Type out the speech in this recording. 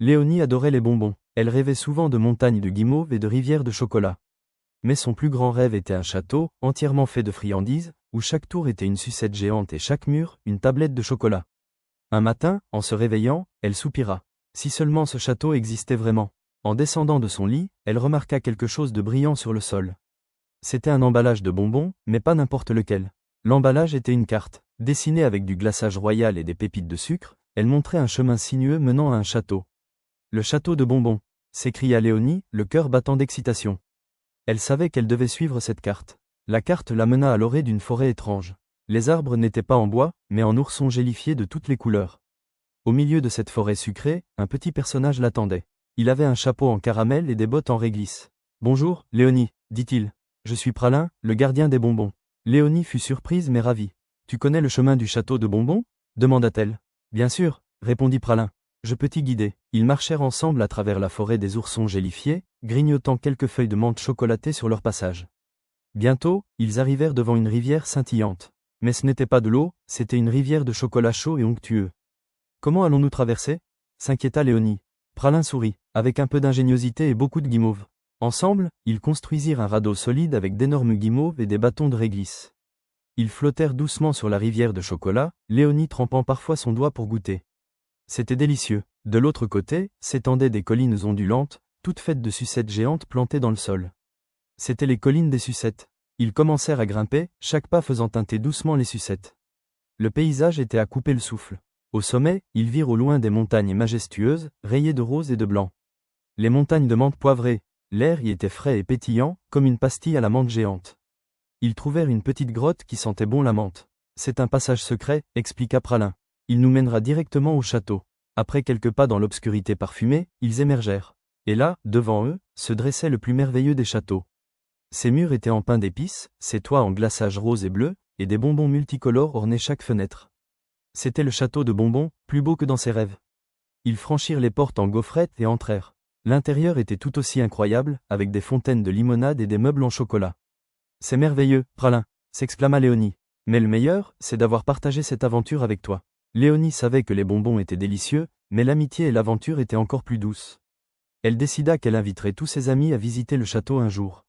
Léonie adorait les bonbons. Elle rêvait souvent de montagnes de guimauve et de rivières de chocolat. Mais son plus grand rêve était un château, entièrement fait de friandises, où chaque tour était une sucette géante et chaque mur, une tablette de chocolat. Un matin, en se réveillant, elle soupira. Si seulement ce château existait vraiment. En descendant de son lit, elle remarqua quelque chose de brillant sur le sol. C'était un emballage de bonbons, mais pas n'importe lequel. L'emballage était une carte, dessinée avec du glaçage royal et des pépites de sucre. Elle montrait un chemin sinueux menant à un château. Le château de bonbons, s'écria Léonie, le cœur battant d'excitation. Elle savait qu'elle devait suivre cette carte. La carte la mena à l'orée d'une forêt étrange. Les arbres n'étaient pas en bois, mais en oursons gélifiés de toutes les couleurs. Au milieu de cette forêt sucrée, un petit personnage l'attendait. Il avait un chapeau en caramel et des bottes en réglisse. « Bonjour, Léonie, dit-il. Je suis Pralin, le gardien des bonbons. » Léonie fut surprise mais ravie. « Tu connais le chemin du château de bonbons ?» demanda-t-elle. « Bien sûr, » répondit Pralin. « Je peux t'y guider. » Ils marchèrent ensemble à travers la forêt des oursons gélifiés, grignotant quelques feuilles de menthe chocolatées sur leur passage. Bientôt, ils arrivèrent devant une rivière scintillante. Mais ce n'était pas de l'eau, c'était une rivière de chocolat chaud et onctueux. « Comment allons-nous traverser ?» s'inquiéta Léonie. Pralin sourit, avec un peu d'ingéniosité et beaucoup de guimauve. Ensemble, ils construisirent un radeau solide avec d'énormes guimauves et des bâtons de réglisse. Ils flottèrent doucement sur la rivière de chocolat, Léonie trempant parfois son doigt pour goûter. C'était délicieux. De l'autre côté, s'étendaient des collines ondulantes, toutes faites de sucettes géantes plantées dans le sol. C'étaient les collines des sucettes. Ils commencèrent à grimper, chaque pas faisant teinter doucement les sucettes. Le paysage était à couper le souffle. Au sommet, ils virent au loin des montagnes majestueuses, rayées de rose et de blanc. Les montagnes de menthe poivrée. L'air y était frais et pétillant, comme une pastille à la menthe géante. Ils trouvèrent une petite grotte qui sentait bon la menthe. « C'est un passage secret, » expliqua Pralin. « Il nous mènera directement au château. » Après quelques pas dans l'obscurité parfumée, ils émergèrent. Et là, devant eux, se dressait le plus merveilleux des châteaux. Ses murs étaient en pain d'épices, ses toits en glaçage rose et bleu, et des bonbons multicolores ornaient chaque fenêtre. C'était le château de bonbons, plus beau que dans ses rêves. Ils franchirent les portes en gaufrettes et entrèrent. L'intérieur était tout aussi incroyable, avec des fontaines de limonade et des meubles en chocolat. « C'est merveilleux, Pralin !» s'exclama Léonie. « Mais le meilleur, c'est d'avoir partagé cette aventure avec toi. » Léonie savait que les bonbons étaient délicieux, mais l'amitié et l'aventure étaient encore plus douces. Elle décida qu'elle inviterait tous ses amis à visiter le château un jour.